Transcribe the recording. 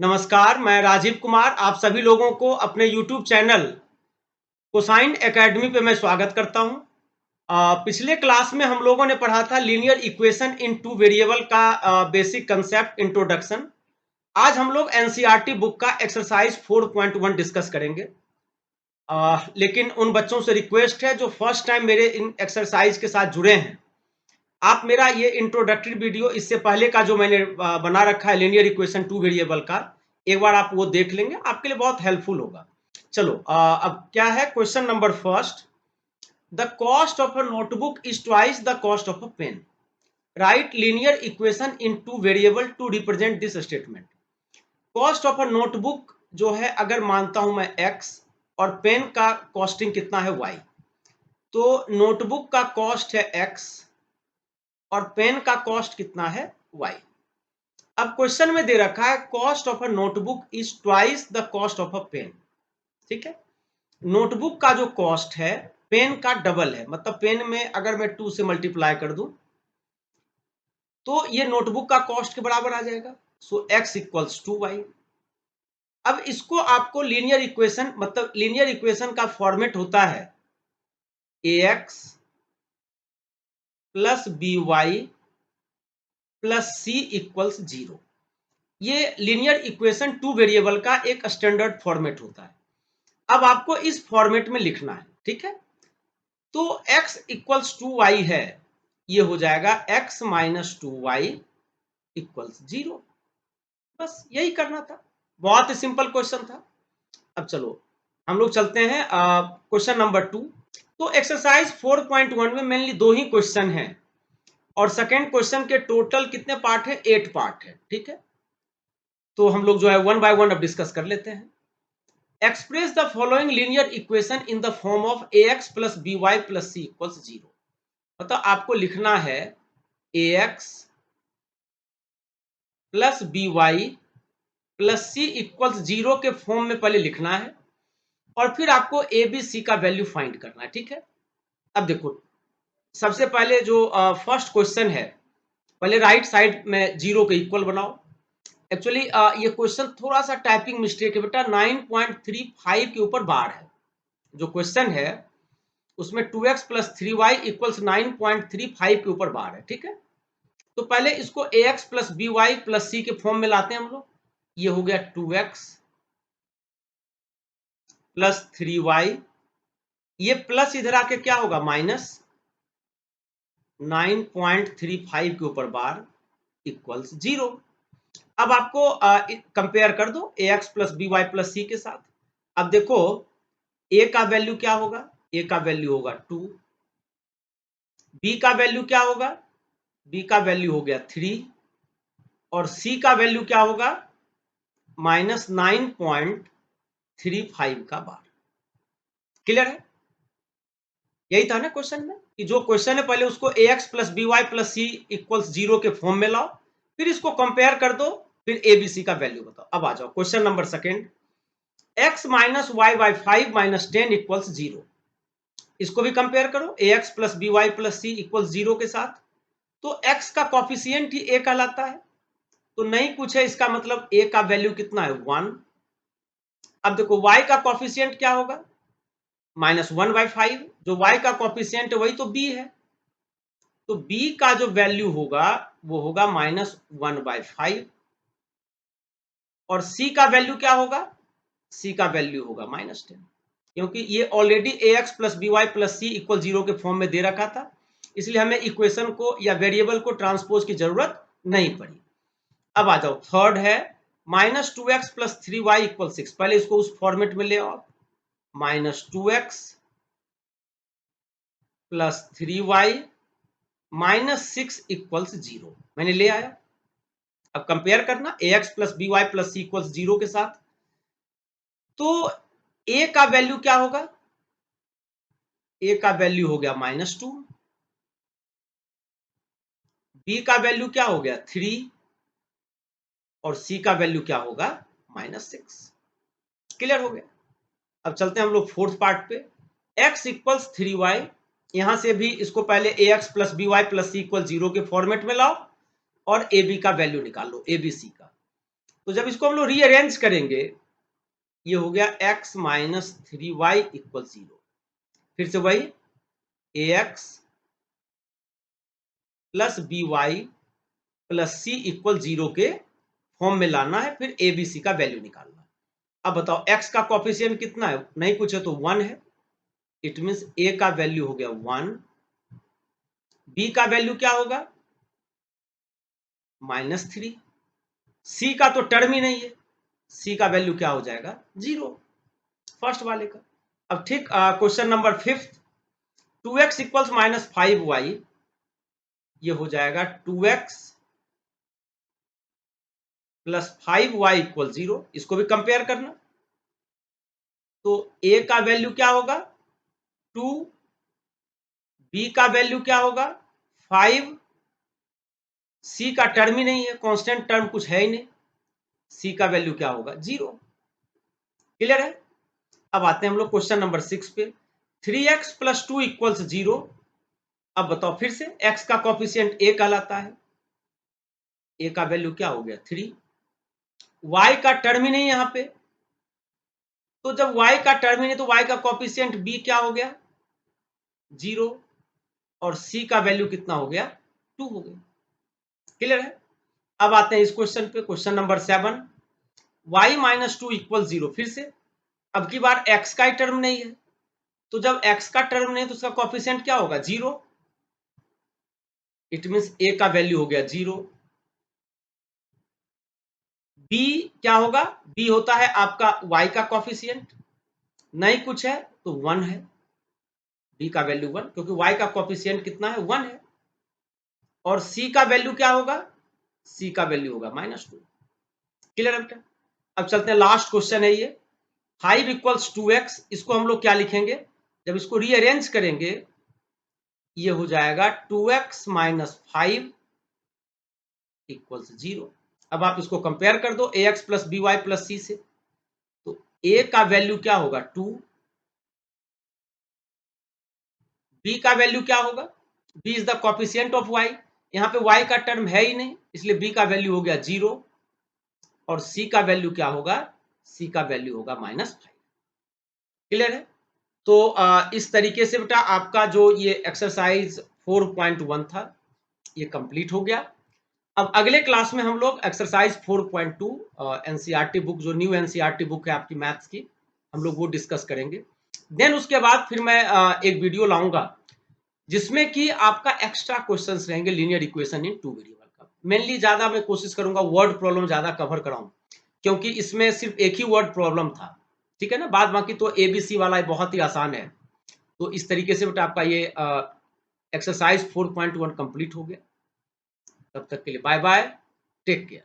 नमस्कार, मैं राजीव कुमार आप सभी लोगों को अपने YouTube चैनल कोसाइन एकेडमी पे मैं स्वागत करता हूं। पिछले क्लास में हम लोगों ने पढ़ा था linear equation in two variable का बेसिक कंसेप्ट इंट्रोडक्शन। आज हम लोग एनसीईआरटी बुक का एक्सरसाइज 4.1 डिस्कस करेंगे। लेकिन उन बच्चों से रिक्वेस्ट है जो फर्स्ट टाइम मेरे इन एक्सरसाइज के साथ जुड़े हैं, आप मेरा ये इंट्रोडक्टरी वीडियो इससे पहले का जो मैंने बना रखा है लीनियर इक्वेशन टू वेरिएबल का, एक बार आप वो देख लेंगे, आपके लिए बहुत हेल्पफुल होगा। चलो अब क्या है question number first. The cost of a notebook is twice the cost of a pen. Write linear equation in two variable to represent this statement. Cost of a notebook जो है, अगर मानता हूं मैं x और पेन का costing कितना है y, तो नोटबुक का कॉस्ट है x और पेन का कॉस्ट कितना है y। अब क्वेश्चन में दे रखा है cost of a notebook is twice the cost of a pen. ठीक है, नोटबुक का जो कॉस्ट है पेन का डबल है, मतलब पेन में अगर मैं 2 से मल्टीप्लाई कर दूं तो ये नोटबुक का कॉस्ट के बराबर आ जाएगा। So x equals to y. अब इसको आपको लीनियर इक्वेशन, मतलब लीनियर इक्वेशन का फॉर्मेट होता है ax plus b y plus c equals 0। ये लीनियर इक्वेशन टू वेरिएबल का एक स्टैंडर्ड फॉर्मेट होता है। अब आपको इस फॉर्मेट में लिखना है, ठीक है। तो x इक्वल्स टू वाई है, ये हो जाएगा x minus two y equals 0। बस यही करना था, बहुत ही सिंपल क्वेश्चन था। अब चलो हम लोग चलते हैं क्वेश्चन नंबर 2। तो एक्सरसाइज 4.1 में मेनली 2 ही क्वेश्चन हैं और सेकेंड क्वेश्चन के टोटल कितने पार्ट है, 8 पार्ट है। ठीक है, तो हम लोग जो है वन बाय वन अब डिस्कस कर लेते हैं। Express the following linear equation in the form of ax plus b y plus c equals 0। मतलब आपको लिखना है ax plus b y plus c equals 0 के फॉर्म में पहले लिखना है और फिर आपको ए बी सी का वैल्यू फाइंड करना है। ठीक है, अब देखो सबसे पहले जो फर्स्ट क्वेश्चन है, पहले राइट साइड में 0 के इक्वल बनाओ। एक्चुअली ये क्वेश्चन थोड़ा सा टाइपिंग मिस्टेक है बेटा, 9.35 के ऊपर बार है। जो क्वेश्चन है उसमें 2x प्लस 3y इक्वल्स 9.35 के ऊपर बार है। ठीक है, तो पहले इसको ax plus b y plus c के फॉर्म में लाते हैं हम लोग। ये हो गया 2x प्लस 3y, ये प्लस इधर आके क्या होगा माइनस 9.35 के ऊपर बार इक्वल्स 0। अब आपको कंपेयर कर दो ax plus b y plus c के साथ। अब देखो a का वैल्यू क्या होगा, a का वैल्यू होगा 2, b का वैल्यू क्या होगा, b का वैल्यू हो गया 3 और c का वैल्यू क्या होगा माइनस 9.35 का बार। क्लियर है, यही था ना क्वेश्चन में कि जो क्वेश्चन है पहले उसको ax plus b y plus c equals 0 के फॉर्म में लाओ, फिर इसको कंपेयर कर दो, फिर ए बी सी का वैल्यू बताओ। अब आ जाओ question number second. x minus y by 5 minus 10 equals 0। इसको भी कंपेयर करो ax plus b y plus c equals 0 के साथ। तो x का कॉफिशिएंट ही a कहलाता है, तो नहीं कुछ है, इसका मतलब a का वैल्यू कितना है 1। अब देखो y का कॉफिशिएंट क्या होगा -1/5, जो y का कॉफिशिएंट है वही तो b है, तो b का जो वैल्यू होगा वो होगा -1/5 और c का वैल्यू क्या होगा, c का वैल्यू होगा -10, क्योंकि ये already ax plus b y plus c equal 0 के फॉर्म में दे रखा था, इसलिए हमें इक्वेशन को या वेरिएबल को ट्रांसपोज की जरूरत नहीं पड़ी। अब आ जाओ थर्ड है -2x प्लस 3y इक्वल 6। पहले इसको उस फॉर्मेट में ले आओ, -2x plus 3y minus 6 equals 0 मैंने ले आया। अब कंपेयर करना ax plus b y plus c equals 0 के साथ, तो a का वैल्यू क्या होगा, a का वैल्यू हो गया -2, b का वैल्यू क्या हो गया 3 और c का वैल्यू क्या होगा -6। क्लियर हो गया। अब चलते हैं हम लोग फोर्थ पार्ट पे। x इक्वल्स 3y, यहां से भी इसको पहले ax plus b y plus c equal 0 के फॉर्मेट में लाओ और ab का वैल्यू निकाल लो, abc का। तो जब इसको हम लोग रीअरेंज करेंगे, ये हो गया x माइनस 3y इक्वल 0। फिर से वही ax plus b y plus c equal 0 के फॉर्म में लाना है, फिर ए बी सी का वैल्यू निकालना है। अब बताओ x का कोफिशिएंट कितना है, नहीं कुछ है तो 1 है, इट मीन्स a का वैल्यू हो गया 1, b का वैल्यू क्या होगा -3, c का तो टर्म ही नहीं है, c का वैल्यू क्या हो जाएगा 0, फर्स्ट वाले का। अब ठीक question number 5, 2x equals -5y, ये हो जाएगा 2x प्लस 5y इक्वल 0, इसको भी कंपेयर करना। तो a का वैल्यू क्या होगा 2, b का वैल्यू क्या होगा 5, c का टर्म ही नहीं है, कांस्टेंट टर्म कुछ है ही नहीं, c का वैल्यू क्या होगा 0। क्लियर है। अब आते हैं हम लोग क्वेश्चन नंबर 6 पे, 3x प्लस 2 इक्वल्स 0। अब बताओ फिर से x का कोफिशिएंट a कहलाता है, a का वैल्यू क्या हो गया 3, y का टर्म ही नहीं यहाँ पे, तो जब y का टर्म ही नहीं तो y का कोफिशिएंट b क्या हो गया 0, और c का वैल्यू कितना हो गया 2 हो गया। क्लियर है। अब आते हैं इस क्वेश्चन पे, question number 7, y minus 2 equal 0। फिर से अब की बार x का ही टर्म नहीं है, तो जब x का टर्म नहीं तो उसका कोफिशिएंट क्या होगा 0, इट मींस a का वैल्यू हो गया 0। b क्या होगा, b होता है आपका y का कोफिशिएंट, नहीं कुछ है तो 1 है, b का वैल्यू 1, क्योंकि y का कोफिशिएंट कितना है 1 है। और c का वैल्यू क्या होगा, c का वैल्यू होगा -2। क्लियर है बेटा। अब चलते हैं, लास्ट क्वेश्चन है ये, 5 इक्वल्स 2x, इसको हम लोग क्या लिखेंगे, जब इसको रीअरेंज करेंगे ये हो जाएगा 2x माइनस 5 इक्वल्स 0। अब आप इसको कंपेयर कर दो ax plus b y plus c से, तो a का वैल्यू क्या होगा 2, b का वैल्यू क्या होगा, b is the coefficient of y, यहाँ पे y का टर्म है ही नहीं इसलिए b का वैल्यू हो गया 0, और c का वैल्यू क्या होगा, c का वैल्यू होगा -5। क्लियर है। तो इस तरीके से बेटा आपका जो ये एक्सरसाइज 4.1 था ये कंप्लीट हो गया। अब अगले क्लास में हम लोग एक्सरसाइज 4.2 एनसीईआरटी बुक, जो न्यू एनसीईआरटी बुक है आपकी मैथ्स की, हम लोग वो डिस्कस करेंगे। देन उसके बाद फिर मैं एक वीडियो लाऊंगा जिसमें कि आपका एक्स्ट्रा क्वेश्चंस रहेंगे लीनियर इक्वेशन इन 2 वेरिएबल का। मेनली ज्यादा मैं कोशिश करूंगा वर्ड प्रॉब्लम ज्यादा कवर कराऊं, क्योंकि इसमें सिर्फ एक ही वर्ड प्रॉब्लम था, ठीक है ना, बाद बाकी तो एबीसी वाला बहुत ही आसान है। तो इस तरीके से बेटा आपका ये एक्सरसाइज 4.1 कंप्लीट हो गया। तब तक के लिए बाय बाय, टेक केयर।